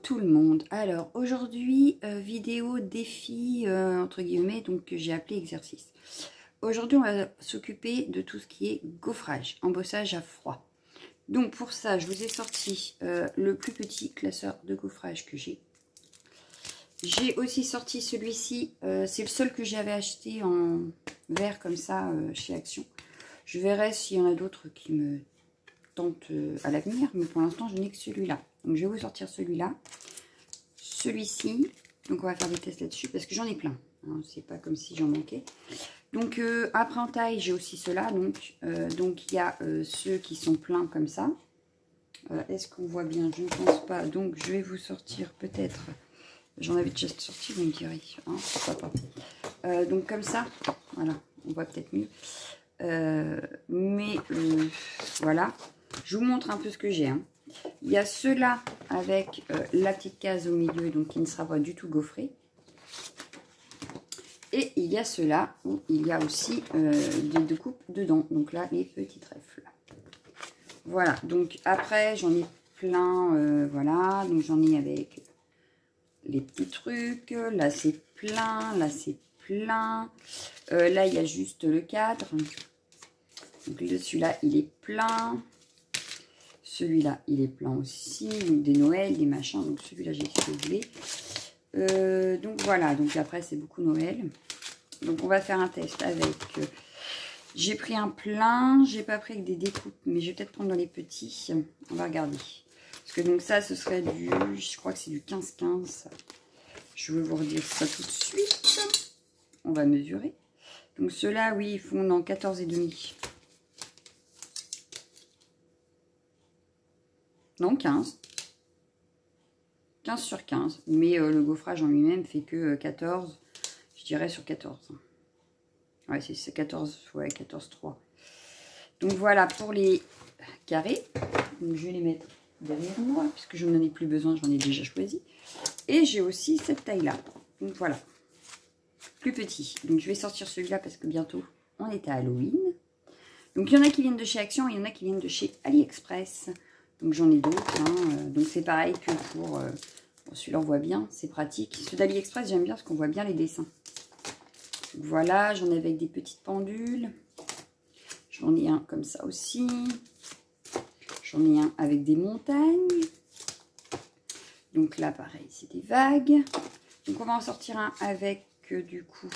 tout le monde. Alors aujourd'hui vidéo défi entre guillemets, donc que j'ai appelé exercice. Aujourd'hui on va s'occuper de tout ce qui est gaufrage, embossage à froid. Donc pour ça je vous ai sorti le plus petit classeur de gaufrage que j'ai. J'ai aussi sorti celui-ci, c'est le seul que j'avais acheté en verre comme ça chez Action. Je verrai s'il y en a d'autres qui me tentent à l'avenir, mais pour l'instant je n'ai que celui-là. Donc je vais vous sortir celui-là, celui-ci. Donc on va faire des tests là-dessus parce que j'en ai plein. Hein, c'est pas comme si j'en manquais. Donc après en taille j'ai aussi ceux-là. Donc il y a ceux qui sont pleins comme ça. Est-ce qu'on voit bien? Je ne pense pas. Donc je vais vous sortir peut-être. J'en avais déjà sorti, vous me direz. Hein, pourquoi pas. Donc comme ça, voilà, on voit peut-être mieux. Voilà, je vous montre un peu ce que j'ai. Hein. Il y a ceux-là avec la petite case au milieu, donc qui ne sera pas du tout gaufré. Et il y a ceux-là où il y a aussi des découpes dedans. Donc là, les petits trèfles. Voilà, donc après, j'en ai plein. Voilà, donc j'en ai avec les petits trucs. Là, c'est plein. Là, c'est plein. Là, il y a juste le cadre. Donc celui-là, il est plein. Celui-là, il est plein aussi. Donc des Noël, des machins. Donc celui-là, j'ai sauvé. Donc voilà. Donc après, c'est beaucoup Noël. Donc on va faire un test avec... j'ai pris un plein. J'ai pas pris avec des découpes. Mais je vais peut-être prendre dans les petits. On va regarder. Parce que donc ça, ce serait du... Je crois que c'est du 15-15. Je vais vous redire ça tout de suite. On va mesurer. Donc ceux-là, oui, ils font dans 14,5. Non, 15. 15 sur 15. Mais le gaufrage en lui-même fait que 14. Je dirais sur 14. Ouais, c'est 14. Ouais, 14,3. Donc voilà pour les carrés. Donc je vais les mettre derrière moi. Puisque je n'en ai plus besoin, j'en ai déjà choisi. Et j'ai aussi cette taille-là. Donc voilà. Plus petit. Donc je vais sortir celui-là parce que bientôt on est à Halloween. Donc il y en a qui viennent de chez Action, il y en a qui viennent de chez AliExpress. Donc j'en ai d'autres. Hein. Donc c'est pareil que pour... bon, celui-là on voit bien, c'est pratique. Ceux d'AliExpress j'aime bien parce qu'on voit bien les dessins. Donc, voilà, j'en ai avec des petites pendules. J'en ai un comme ça aussi. J'en ai un avec des montagnes. Donc là pareil, c'est des vagues. Donc on va en sortir un avec du coup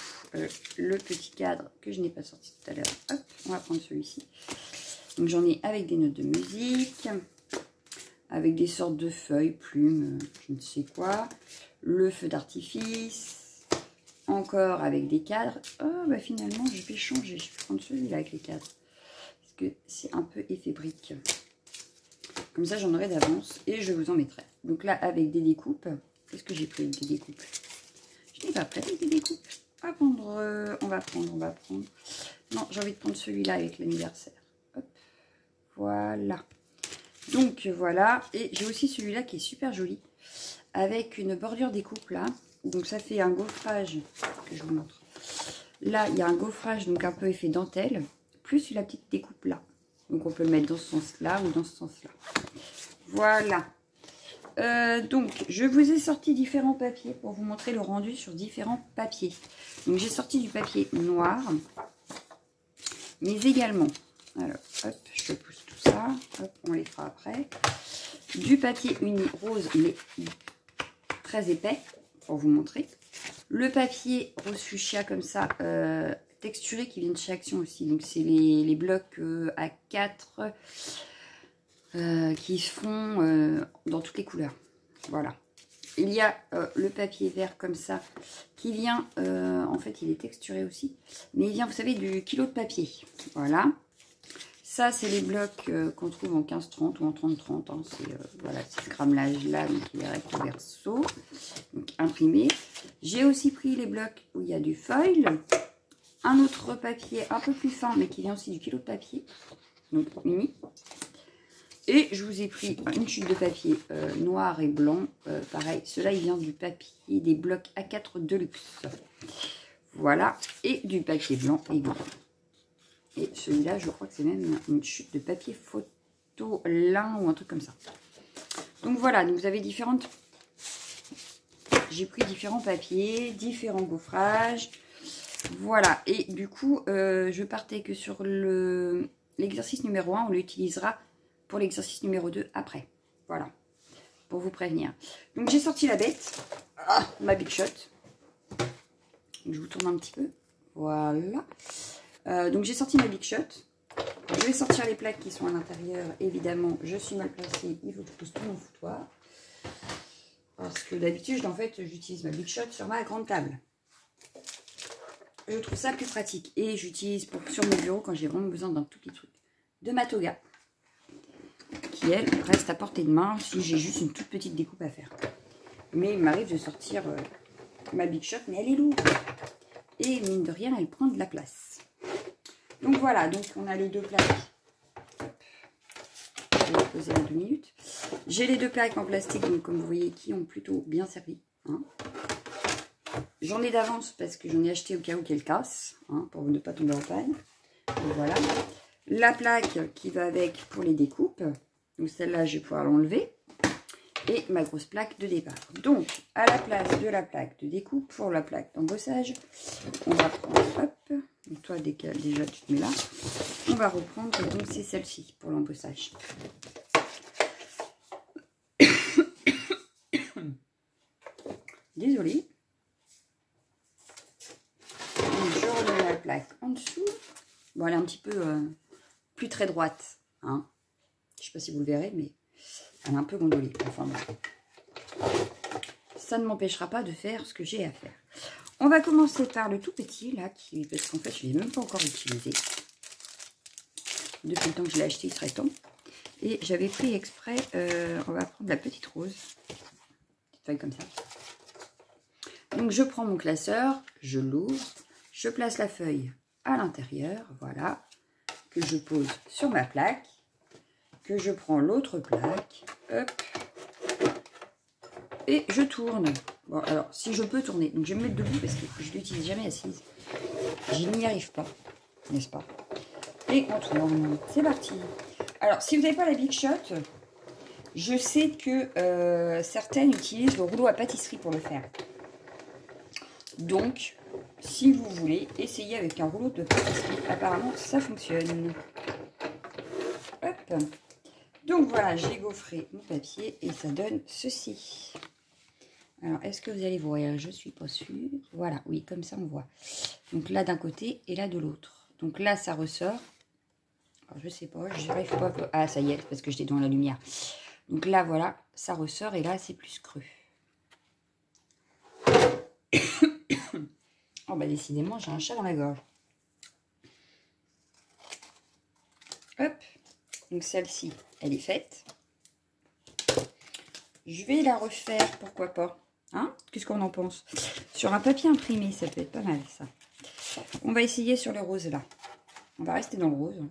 le petit cadre que je n'ai pas sorti tout à l'heure. Hop, on va prendre celui-ci. Donc j'en ai avec des notes de musique, avec des sortes de feuilles, plumes, je ne sais quoi, le feu d'artifice, encore avec des cadres. Oh bah finalement je vais changer, je vais prendre celui-là avec les cadres, parce que c'est un peu effet brique. Comme ça j'en aurai d'avance et je vous en mettrai. Donc là avec des découpes, qu'est-ce que j'ai pris avec des découpes? Je n'ai pas pris avec des découpes. On va prendre, Non, j'ai envie de prendre celui-là avec l'anniversaire. Hop, voilà. Donc voilà, et j'ai aussi celui-là qui est super joli, avec une bordure découpe là. Donc ça fait un gaufrage, que je vous montre. Là, il y a un gaufrage, donc un peu effet dentelle, plus la petite découpe là. Donc on peut le mettre dans ce sens-là ou dans ce sens-là. Voilà. Donc, je vous ai sorti différents papiers pour vous montrer le rendu sur différents papiers. Donc, j'ai sorti du papier noir, mais également, alors, hop, je pousse tout ça, hop, on les fera après. Du papier uni rose, mais très épais, pour vous montrer. Le papier rose fuchsia, comme ça, texturé, qui vient de chez Action aussi. Donc, c'est les blocs A4... qui font dans toutes les couleurs. Voilà. Il y a le papier vert comme ça qui vient, en fait il est texturé aussi, mais il vient, vous savez, du kilo de papier. Voilà. Ça c'est les blocs qu'on trouve en 15-30 ou en 30-30. Hein. Voilà, ce grammelage là, donc il est recto verso, donc imprimé. J'ai aussi pris les blocs où il y a du foil, un autre papier un peu plus fin, mais qui vient aussi du kilo de papier, donc mini. Et je vous ai pris une chute de papier noir et blanc. Pareil, cela il vient du papier des blocs A4 Deluxe. Voilà. Et du papier blanc évidemment. Et celui-là, je crois que c'est même une chute de papier photo lin ou un truc comme ça. Donc voilà, donc vous avez différentes j'ai pris différents papiers, différents gaufrages. Voilà, et du coup, je partais que sur l'exercice numéro 1, on l'utilisera pour l'exercice numéro 2 après. Voilà, pour vous prévenir. Donc, j'ai sorti la bête, ma Big Shot. Je vous tourne un petit peu. Voilà. Donc, j'ai sorti ma Big Shot. Je vais sortir les plaques qui sont à l'intérieur. Évidemment, je suis mal placée. Il faut que je pose tout mon foutoir. Parce que d'habitude, en fait, j'utilise ma Big Shot sur ma grande table. Je trouve ça plus pratique. Et j'utilise sur mon bureau quand j'ai vraiment besoin d'un tout petit truc. De ma toga. Qui, elle, reste à portée de main si j'ai juste une toute petite découpe à faire. Mais il m'arrive de sortir ma Big Shot, mais elle est lourde. Et mine de rien, elle prend de la place. Donc voilà, donc on a les deux plaques. Je vais les poser dans 2 minutes. J'ai les deux plaques en plastique, donc comme vous voyez, qui ont plutôt bien servi. Hein. J'en ai d'avance parce que j'en ai acheté au cas où qu'elle casse, hein, pour ne pas tomber en panne. Donc voilà. La plaque qui va avec pour les découpes. Donc celle-là, je vais pouvoir l'enlever. Et ma grosse plaque de départ. Donc, à la place de la plaque de découpe, pour la plaque d'embossage, on va prendre, hop, donc toi déjà tu te mets là. On va reprendre, donc c'est celle-ci pour l'embossage. Désolée. Je remets la plaque en dessous. Bon, elle est un petit peu plus très droite. Hein. Je ne sais pas si vous le verrez, mais elle est un peu gondolée. Enfin, bon. Ça ne m'empêchera pas de faire ce que j'ai à faire. On va commencer par le tout petit, là, parce qu'en fait, je ne l'ai même pas encore utilisé. Depuis le temps que je l'ai acheté, il serait temps. Et j'avais pris exprès, on va prendre la petite rose. Petite feuille comme ça. Donc, je prends mon classeur, je l'ouvre, je place la feuille à l'intérieur, voilà, que je pose sur ma plaque, que je prends l'autre plaque, hop, et je tourne. Bon, alors, si je peux tourner, donc je vais me mettre debout parce que je ne l'utilise jamais assise. Je n'y arrive pas, n'est-ce pas? Et on tourne. C'est parti. Alors, si vous n'avez pas la Big Shot, je sais que certaines utilisent le rouleau à pâtisserie pour le faire. Donc, si vous voulez, essayez avec un rouleau de pâtisserie. Apparemment, ça fonctionne. Hop. Donc voilà, j'ai gaufré mon papier et ça donne ceci. Alors, est-ce que vous allez voir? Je ne suis pas sûre. Voilà, oui, comme ça on voit. Donc là d'un côté et là de l'autre. Donc là, ça ressort. Alors, je sais pas, je n'arrive pas. Ah, ça y est, parce que j'étais dans la lumière. Donc là, voilà, ça ressort et là, c'est plus creux. Oh, bah décidément, j'ai un chat dans la gorge. Hop. Donc celle-ci, elle est faite. Je vais la refaire, pourquoi pas. Hein? Qu'est-ce qu'on en pense? Sur un papier imprimé, ça peut être pas mal, ça. On va essayer sur le rose, là. On va rester dans le rose.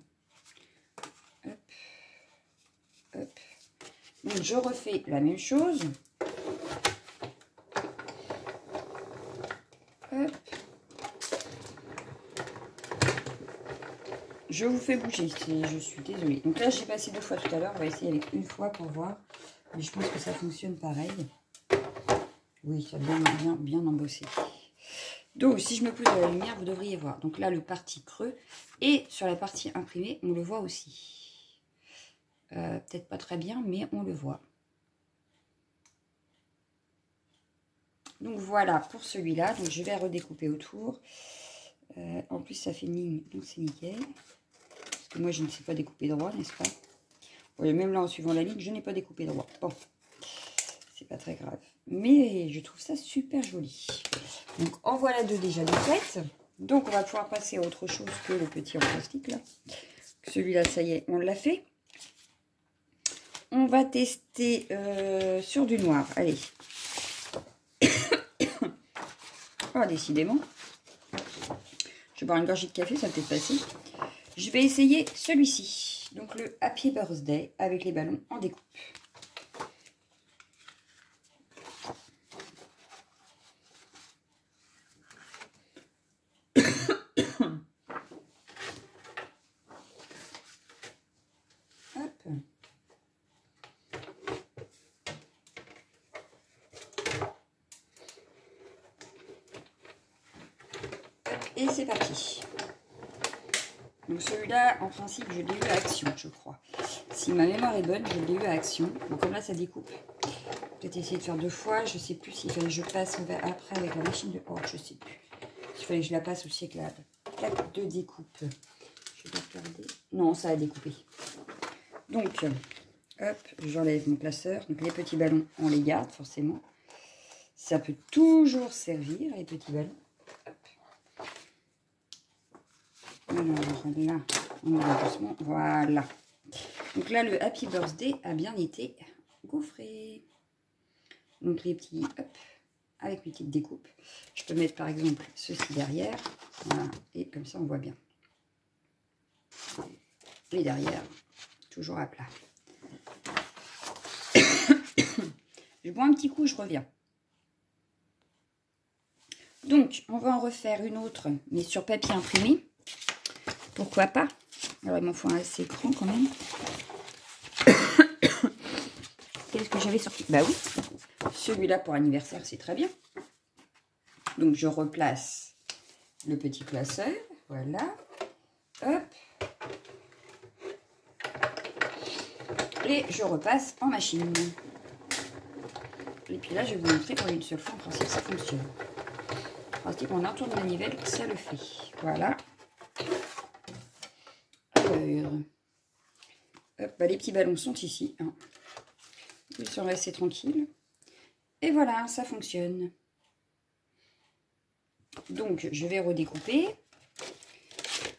Hop. Hop. Donc, je refais la même chose. Hop. Je vous fais bouger, je suis désolée. Donc là, j'ai passé 2 fois tout à l'heure. On va essayer avec une fois pour voir. Mais je pense que ça fonctionne pareil. Oui, ça a bien embossé. Donc, si je me pose à la lumière, vous devriez voir. Donc là, le parti creux. Et sur la partie imprimée, on le voit aussi. Peut-être pas très bien, mais on le voit. Donc voilà pour celui-là. Donc je vais redécouper autour. En plus, ça fait une ligne, donc c'est nickel. Parce que moi, je ne sais pas découper droit, n'est-ce pas? Oui, même là, en suivant la ligne, je n'ai pas découpé droit. Bon, c'est pas très grave. Mais je trouve ça super joli. Donc, en voilà deux déjà de faites. Donc, on va pouvoir passer à autre chose que le petit en plastique, là. Celui-là, ça y est, on l'a fait. On va tester sur du noir. Allez. Oh, décidément. Je vais boire une gorgée de café, ça peut passer. Je vais essayer celui-ci. Donc, le Happy Birthday avec les ballons en découpe. Hop. Et c'est parti. Donc celui-là, en principe, je l'ai eu à Action, je crois. Si ma mémoire est bonne, je l'ai eu à Action. Donc comme là, ça découpe. Peut-être essayer de faire 2 fois. Je sais plus s'il fallait que je passe après avec la machine de... Oh, je sais plus. S'il fallait que je la passe aussi avec la plaque de découpe. Je vais regarder. Non, ça a découpé. Donc, hop, j'enlève mon placeur. Donc les petits ballons, on les garde forcément. Ça peut toujours servir, les petits ballons. Hop. Alors là, on va doucement. Voilà. Donc là, le Happy Birthday a bien été gaufré. Donc les petits, hop, avec mes petites découpes. Je peux mettre par exemple ceci derrière. Voilà. Et comme ça, on voit bien. Et derrière, toujours à plat. Je bois un petit coup, je reviens. Donc, on va en refaire une autre, mais sur papier imprimé. Pourquoi pas? Alors, il m'en faut un assez grand quand même. Qu'est-ce que j'avais sorti? Bah oui, celui-là pour anniversaire, c'est très bien. Donc, je replace le petit placeur. Voilà. Hop. Et je repasse en machine. Et puis là, je vais vous montrer pour une seule fois, en principe, ça fonctionne. En principe, on entoure de manivelle, ça le fait. Voilà. Alors, hop, bah, les petits ballons sont ici. Hein. Ils sont restés tranquilles. Et voilà, ça fonctionne. Donc, je vais redécouper.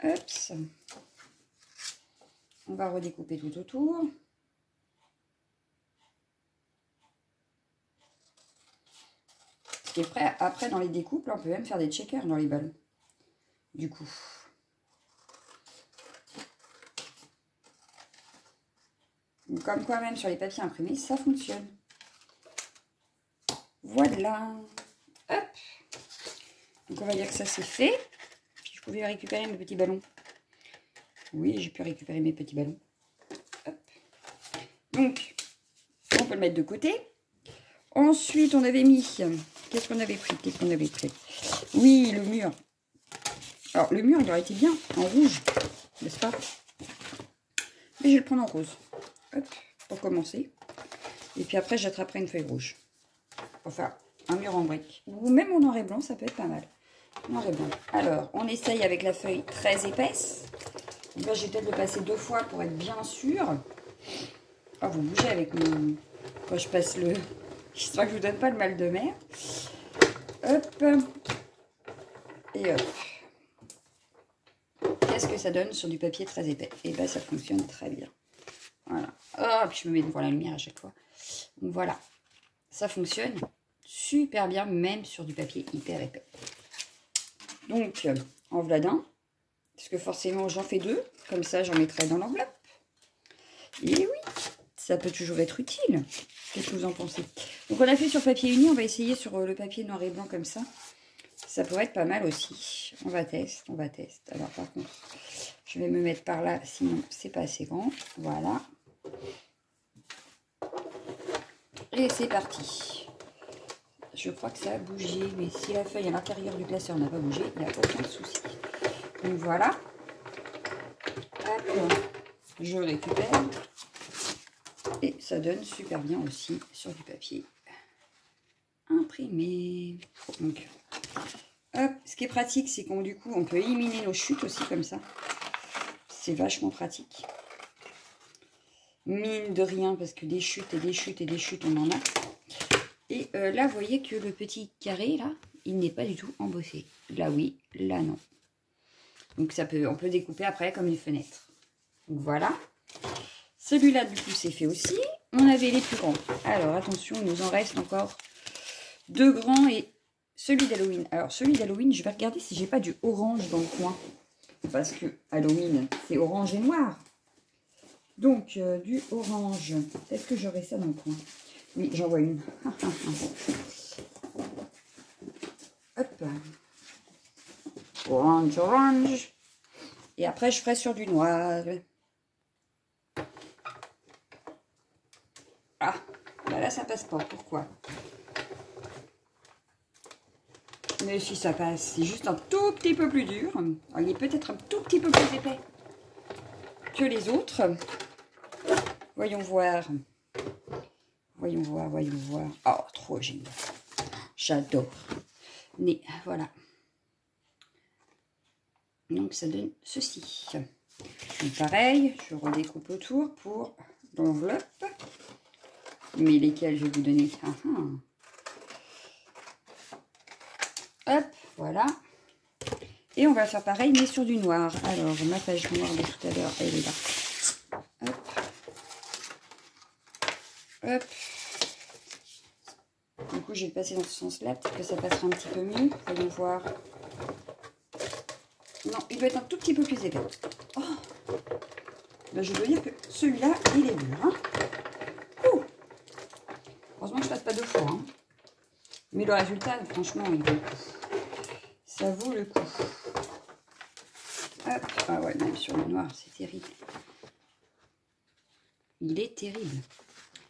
Hop. On va redécouper tout autour. Ce qui est prêt. Après, dans les découpes, là, on peut même faire des checkers dans les ballons. Du coup. Donc, comme quoi, même sur les papiers imprimés, ça fonctionne. Voilà. Hop. Donc, on va dire que ça, c'est fait. Puis, je pouvais récupérer mes petits ballons. Oui, j'ai pu récupérer mes petits ballons. Hop. Donc, on peut le mettre de côté. Ensuite, on avait mis... Qu'est-ce qu'on avait pris? Qu'est-ce qu'on avait pris? Oui, le mur. Alors, le mur, il aurait été bien en rouge, n'est-ce pas? Mais je vais le prendre en rose. Hop, pour commencer. Et puis après, j'attraperai une feuille rouge. Enfin, un mur en brique. Ou même en noir et blanc, ça peut être pas mal. Noir et blanc. Alors, on essaye avec la feuille très épaisse. Donc là, je vais peut-être le passer 2 fois pour être bien sûr. Oh, vous bougez avec mon... Quand je passe le... J'espère que je vous donne pas le mal de mer. Hop. Et hop. Qu'est-ce que ça donne sur du papier très épais? Et bien, ça fonctionne très bien. Voilà. Oh, puis je me mets devant la lumière à chaque fois. Donc voilà. Ça fonctionne super bien, même sur du papier hyper épais. Donc, en voilà un. Parce que forcément, j'en fais 2. Comme ça, j'en mettrai dans l'enveloppe. Et oui, ça peut toujours être utile. Qu'est-ce que vous en pensez? Donc, on a fait sur papier uni. On va essayer sur le papier noir et blanc comme ça. Ça pourrait être pas mal aussi. On va tester, on va tester. Alors, par contre, je vais me mettre par là. Sinon, c'est pas assez grand. Voilà. Et c'est parti. Je crois que ça a bougé. Mais si la feuille à l'intérieur du classeur n'a pas bougé, il n'y a aucun souci. Donc, voilà. Hop. Je récupère. Et ça donne super bien aussi sur du papier imprimé. Donc, hop. Ce qui est pratique, c'est qu'on du coup, on peut éliminer nos chutes aussi comme ça. C'est vachement pratique. Mine de rien, parce que des chutes et des chutes et des chutes, on en a. Et là, vous voyez que le petit carré, là, il n'est pas du tout embossé. Là, oui. Là, non. Donc, ça peut, on peut découper après comme une fenêtre. Donc, voilà. Celui-là, du coup, c'est fait aussi. On avait les plus grands. Alors, attention, il nous en reste encore 2 grands et celui d'Halloween. Alors, celui d'Halloween, je vais regarder si j'ai pas du orange dans le coin. Parce que Halloween, c'est orange et noir. Donc, du orange. Est-ce que j'aurai ça dans le coin? Oui, j'en vois une. Hop. Orange, orange. Et après, je ferai sur du noir. Ah, bah là, ça passe pas. Pourquoi? Mais si ça passe, c'est juste un tout petit peu plus dur. Alors, il est peut-être un tout petit peu plus épais que les autres. Voyons voir. Voyons voir, voyons voir. Oh, trop génial. J'adore. Mais voilà. Donc, ça donne ceci. Donc, pareil, je redécoupe autour pour l'enveloppe. Mais lesquels je vais vous donner? Hop, voilà. Et on va faire pareil, mais sur du noir. Alors, ma page noire de tout à l'heure, elle est là. Hop. Hop. Du coup, je vais le passer dans ce sens-là. Peut-être que ça passera un petit peu mieux. Voyons voir. Non, il doit être un tout petit peu plus épais. Oh. Ben, je dois dire que celui-là, il est dur. Hein. Heureusement que je ne passe pas 2 fois. Hein. Mais le résultat, franchement, il vaut le coup. Ça vaut le coup. Hop. Ah ouais, même sur le noir, c'est terrible. Il est terrible.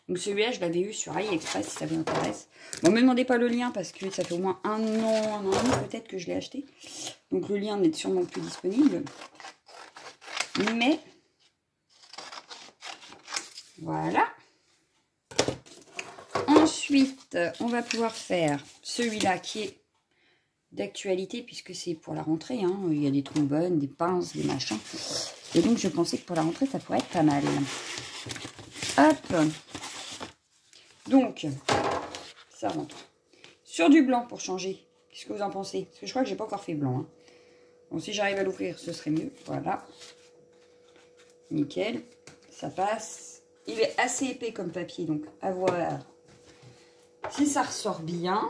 Donc celui-là, je l'avais eu sur AliExpress, si ça vous intéresse. Bon, ne me demandez pas le lien parce que ça fait au moins un an et demi peut-être que je l'ai acheté. Donc le lien n'est sûrement plus disponible. Mais, voilà. Ensuite, on va pouvoir faire celui-là qui est d'actualité puisque c'est pour la rentrée. Hein. Il y a des trombones, des pinces, des machins. Et donc je pensais que pour la rentrée, ça pourrait être pas mal. Hop. Donc, ça rentre. Sur du blanc pour changer. Qu'est-ce que vous en pensez? Parce que je crois que j'ai pas encore fait blanc. Hein. Bon, si j'arrive à l'ouvrir, ce serait mieux. Voilà. Nickel. Ça passe. Il est assez épais comme papier, donc à voir si ça ressort bien.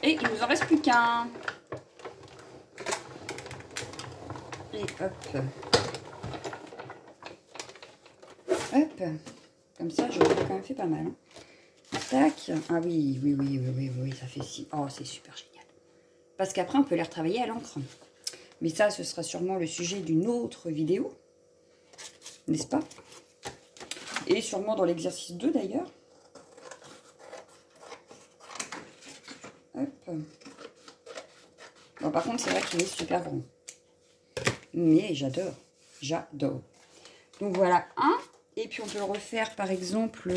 Et il nous en reste plus qu'un. Et hop. Hop. Comme ça, je l'ai quand même fait pas mal. Hein. Tac. Ah oui, ça fait si. Oh, c'est super génial. Parce qu'après, on peut les retravailler à l'encre. Mais ça, ce sera sûrement le sujet d'une autre vidéo. N'est-ce pas? Et sûrement dans l'exercice 2 d'ailleurs. Hop. Bon, par contre, c'est vrai qu'il est super grand. Mais j'adore. J'adore. Donc voilà, un. Et puis on peut le refaire par exemple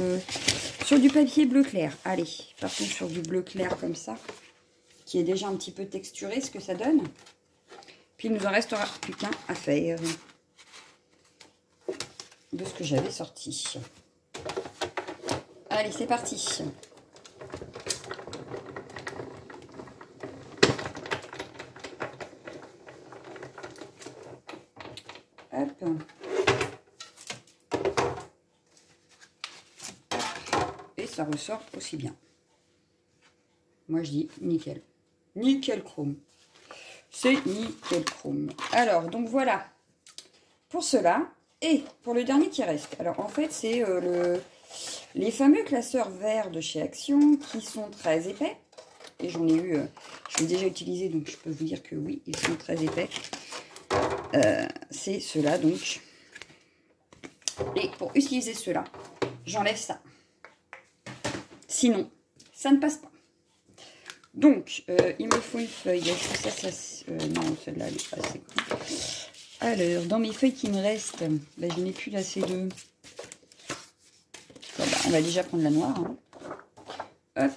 sur du papier bleu clair. Allez, partons sur du bleu clair comme ça, qui est déjà un petit peu texturé, ce que ça donne. Puis il nous en restera plus qu'un à faire de ce que j'avais sorti. Allez, c'est parti. Hop. Et ça ressort aussi bien. Moi, je dis nickel. Nickel chrome. C'est nickel chrome. Alors, donc voilà. Pour cela. Et pour le dernier qui reste. Alors, en fait, c'est les fameux classeurs verts de chez Action qui sont très épais. Et j'en ai eu, je l'ai déjà utilisé, donc je peux vous dire que oui, ils sont très épais. C'est ceux-là, donc. Et pour utiliser ceux-là, j'enlève ça. Sinon, ça ne passe pas. Donc, il me faut une feuille. Non, celle-là, elle est pas assez cool. Alors, dans mes feuilles qui me restent, ben, je n'ai plus assez de... Voilà, on va déjà prendre la noire. Hein. Hop,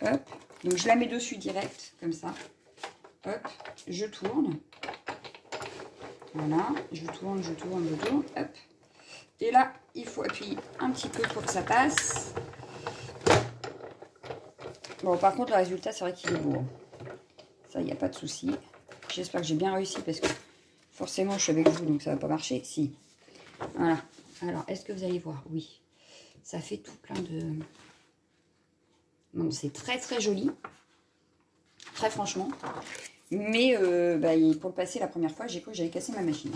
hop. Donc, je la mets dessus direct, comme ça. Hop, je tourne. Voilà, je tourne. Hop. Et là, il faut appuyer un petit peu pour que ça passe. Bon, par contre, le résultat, c'est vrai qu'il est beau. Hein. Ça, il n'y a pas de souci. J'espère que j'ai bien réussi parce que forcément, je suis avec vous, donc ça ne va pas marcher. Si. Voilà. Alors, est-ce que vous allez voir? Oui. Ça fait tout plein de... Non, c'est très, très joli. Très franchement. Mais bah, pour le passer la première fois, j'ai cru que j'avais cassé ma machine.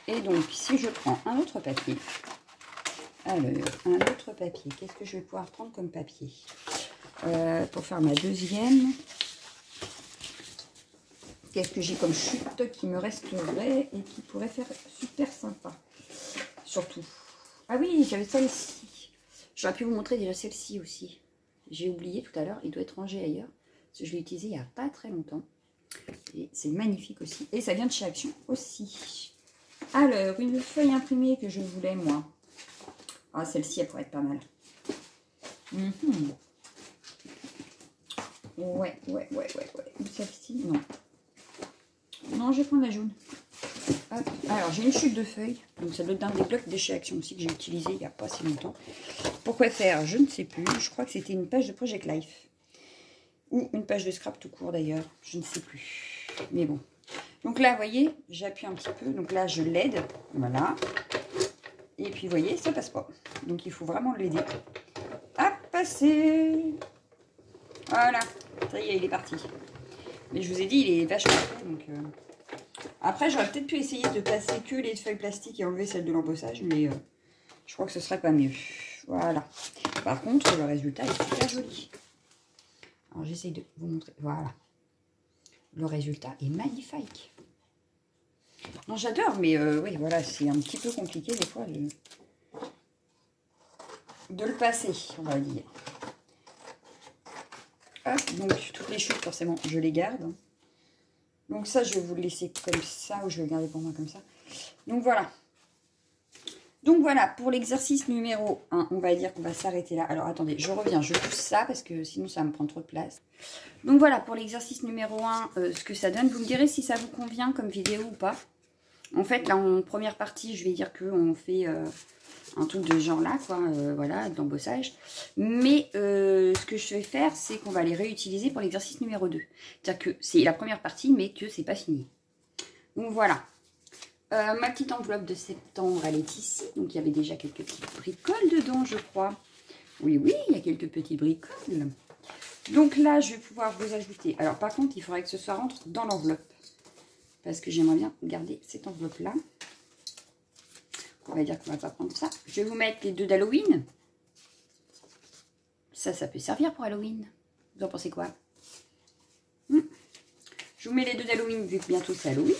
Et donc, si je prends un autre papier... Alors, un autre papier. Qu'est-ce que je vais pouvoir prendre comme papier pour faire ma deuxième? Qu'est-ce que j'ai comme chute qui me resterait et qui pourrait faire super sympa? Surtout. Ah oui, j'avais celle-ci. J'aurais pu vous montrer déjà celle-ci aussi. J'ai oublié tout à l'heure, il doit être rangé ailleurs. Parce que je l'ai utilisé il n'y a pas très longtemps. Et c'est magnifique aussi. Et ça vient de chez Action aussi. Alors, une feuille imprimée que je voulais, moi. Ah, celle-ci, elle pourrait être pas mal. Ouais. Celle-ci, non. Non, je vais prendre la jaune. Hop. Alors, j'ai une chute de feuilles. Donc, ça doit être un des blocs de chez Action aussi que j'ai utilisé il n'y a pas si longtemps. Pourquoi faire? Je ne sais plus. Je crois que c'était une page de Project Life. Ou une page de scrap tout court d'ailleurs. Je ne sais plus. Mais bon. Donc là, vous voyez, j'appuie un petit peu. Donc là, je l'aide. Voilà. Et puis, vous voyez, ça passe pas. Donc, il faut vraiment l'aider à passer. Voilà. Ça y est, il est parti. Mais je vous ai dit, il est vachement prêt. Donc, après, j'aurais peut-être pu essayer de passer que les feuilles plastiques et enlever celle de l'embossage. Mais je crois que ce serait pas mieux. Voilà. Par contre, le résultat est super joli. Alors, j'essaye de vous montrer. Voilà. Le résultat est magnifique. Non, j'adore, mais oui, voilà, c'est un petit peu compliqué des fois de le passer, on va dire. Hop, donc, toutes les chutes, forcément, je les garde. Donc, ça, je vais vous le laisser comme ça, ou je vais le garder pour moi comme ça. Donc, voilà. Donc, voilà, pour l'exercice numéro 1, on va dire qu'on va s'arrêter là. Alors, attendez, je reviens, je pousse ça, parce que sinon, ça va me prendre trop de place. Donc, voilà, pour l'exercice numéro 1, ce que ça donne. Vous me direz si ça vous convient comme vidéo ou pas. En fait, là, en première partie, je vais dire qu'on fait un truc de ce genre-là, quoi, voilà, d'embossage. Mais ce que je vais faire, c'est qu'on va les réutiliser pour l'exercice numéro 2. C'est-à-dire que c'est la première partie, mais que c'est pas fini. Donc, voilà. Ma petite enveloppe de septembre, elle est ici. Donc, il y avait déjà quelques petites bricoles dedans, je crois. Oui, il y a quelques petites bricoles. Donc là, je vais pouvoir vous ajouter. Alors, par contre, il faudrait que ce rentre dans l'enveloppe. Parce que j'aimerais bien garder cette enveloppe-là. On va dire qu'on va pas prendre ça. Je vais vous mettre les deux d'Halloween. Ça peut servir pour Halloween. Vous en pensez quoi? Je vous mets les deux d'Halloween, vu que bientôt c'est Halloween.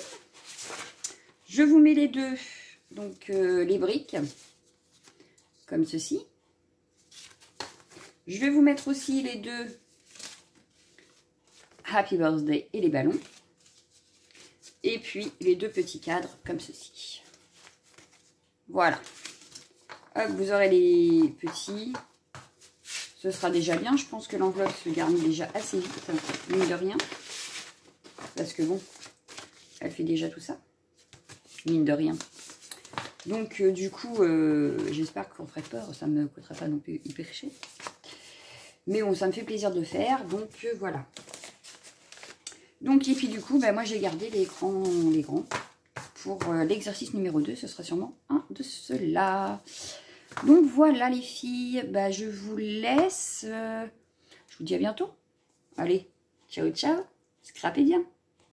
Je vous mets les deux, donc les briques, comme ceci. Je vais vous mettre aussi les deux Happy Birthday et les ballons. Et puis les deux petits cadres, comme ceci. Voilà. Hop, vous aurez les petits. Ce sera déjà bien. Je pense que l'enveloppe se garnit déjà assez vite, mine de rien. Parce que bon, elle fait déjà tout ça. Mine de rien. Donc, du coup, j'espère qu'on ferait peur. Ça ne me coûtera pas non plus hyper cher. Mais bon, ça me fait plaisir de le faire. Donc, voilà. Donc, et puis du coup, moi, j'ai gardé les grands. Pour l'exercice numéro 2, ce sera sûrement un de ceux-là. Donc, voilà, les filles. Je vous laisse. Je vous dis à bientôt. Allez, ciao, ciao. Scrapez bien.